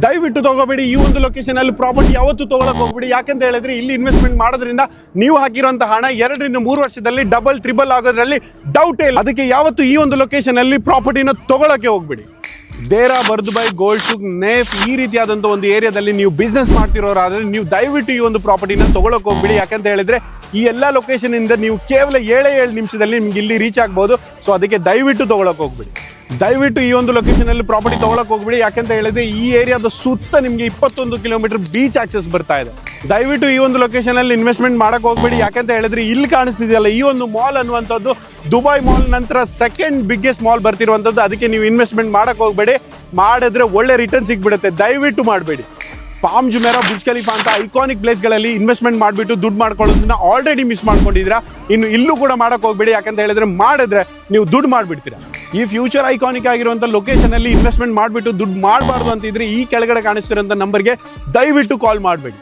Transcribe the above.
ದಯವಿಟ್ಟು ತಗೋಬೇಡಿ. ಈ ಒಂದು ಲೊಕೇಶನ್ ಅಲ್ಲಿ ಪ್ರಾಪರ್ಟಿ ಯಾವತ್ತೂ ತಗೊಳಕ್ ಹೋಗ್ಬೇಡಿ. ಯಾಕಂತ ಹೇಳಿದ್ರೆ ಇಲ್ಲಿ ಇನ್ವೆಸ್ಟ್ಮೆಂಟ್ ಮಾಡೋದ್ರಿಂದ ನೀವು ಹಾಕಿರುವಂತ ಹಣ 2 ರಿಂದ 3 ವರ್ಷದಲ್ಲಿ ಡಬಲ್ ಟ್ರಿಬಲ್ ಆಗೋದ್ರಲ್ಲಿ ಡೌಟೇ ಇಲ್ಲ. ಅದಕ್ಕೆ ಯಾವತ್ತು ಈ ಒಂದು ಲೊಕೇಶನ್ ಅಲ್ಲಿ ಪ್ರಾಪರ್ಟಿನ ತಗೊಳಕ್ಕೆ ಹೋಗ್ಬೇಡಿ. ದೇರಾ, ಬರ್ದುಬೈ, ಗೋಲ್ಡ್ ಸುಕ್, ನೇಫ್ ಈ ರೀತಿಯಾದಂಥ ಒಂದು ಏರಿಯಾದಲ್ಲಿ ನೀವು ಬಿಸ್ನೆಸ್ ಮಾಡ್ತಿರೋರಾದ್ರೆ ನೀವು ದಯವಿಟ್ಟು ಈ ಒಂದು ಪ್ರಾಪರ್ಟಿನ ತಗೊಳಕ್ ಹೋಗ್ಬಿಡಿ. ಯಾಕಂತ ಹೇಳಿದ್ರೆ ಈ ಎಲ್ಲ ಲೊಕೇಶನ್ ಇಂದ ನೀವು ಕೇವಲ 7 ನಿಮಿಷದಲ್ಲಿ ನಿಮ್ಗೆ ಇಲ್ಲಿ ರೀಚ್ ಆಗ್ಬೋದು. ಸೊ ಅದಕ್ಕೆ ದಯವಿಟ್ಟು ತಗೊಳಕ್ ಹೋಗ್ಬಿಡಿ. ದಯವಿಟ್ಟು ಈ ಒಂದು ಲೊಕೇಶನ್ ಅಲ್ಲಿ ಪ್ರಾಪರ್ಟಿ ತಗೊಳಕ್ ಹೋಗ್ಬಿಡಿ. ಯಾಕಂತ ಹೇಳಿದ್ರೆ ಈ ಏರಿಯಾದ ಸುತ್ತ ನಿಮಗೆ 21 ಕಿಲೋಮೀಟರ್ ಬೀಚ್ ಆಕ್ಸೆಸ್ ಬರ್ತಾ ಇದೆ. ದಯವಿಟ್ಟು ಈ ಒಂದು ಲೊಕೇಶನ್ ಅಲ್ಲಿ ಇನ್ವೆಸ್ಟ್ಮೆಂಟ್ ಮಾಡಕ್ ಹೋಗ್ಬೇಡಿ. ಯಾಕಂತ ಹೇಳಿದ್ರೆ ಇಲ್ಲಿ ಕಾಣಿಸ್ತಿದೆಯಲ್ಲ ಈ ಒಂದು ಮಾಲ್ ಅನ್ನುವಂಥದ್ದು ದುಬೈ ಮಾಲ್ ನಂತರ ಸೆಕೆಂಡ್ ಬಿಗ್ಗೆಸ್ಟ್ ಮಾಲ್ ಬರ್ತಿರುವಂಥದ್ದು. ಅದಕ್ಕೆ ನೀವು ಇನ್ವೆಸ್ಟ್ಮೆಂಟ್ ಮಾಡಕ್ ಹೋಗ್ಬೇಡಿ. ಮಾಡಿದ್ರೆ ಒಳ್ಳೆ ರಿಟರ್ನ್ ಸಿಗ್ಬಿಡುತ್ತೆ. ದಯವಿಟ್ಟು ಮಾಡಬೇಡಿ. ಪಾಮ್ ಜುಮೇರಾ, ಬುರ್ಜ್ ಖಲೀಫಾ ಅಂತ ಐಕಾನಿಕ್ ಪ್ಲೇಸ್ಗಳಲ್ಲಿ ಇನ್ವೆಸ್ಟ್ಮೆಂಟ್ ಮಾಡಿಬಿಟ್ಟು ದುಡ್ಡು ಮಾಡ್ಕೊಳ್ಳೋದನ್ನ ಆಲ್ರೆಡಿ ಮಿಸ್ ಮಾಡ್ಕೊಂಡಿದ್ದೀರಾ. ಇನ್ನು ಇಲ್ಲೂ ಕೂಡ ಮಾಡಕ್ ಹೋಗ್ಬೇಡಿ. ಯಾಕಂತ ಹೇಳಿದ್ರೆ ಮಾಡಿದ್ರೆ ನೀವು ದುಡ್ಡು ಮಾಡಿಬಿಡ್ತೀರಾ. ಈ ಫ್ಯೂಚರ್ ಐಕಾನಿಕ್ ಆಗಿರುವಂಥ ಲೊಕೇಶನ್ ಅಲ್ಲಿ ಇನ್ವೆಸ್ಟ್ಮೆಂಟ್ ಮಾಡಿಬಿಟ್ಟು ದುಡ್ಡು ಮಾಡಬಾರ್ದು ಅಂತಿದ್ರೆ ಈ ಕೆಳಗಡೆ ಕಾಣಿಸ್ತಿರೋಂಥ ನಂಬರ್ಗೆ ದಯವಿಟ್ಟು ಕಾಲ್ ಮಾಡಬೇಡಿ.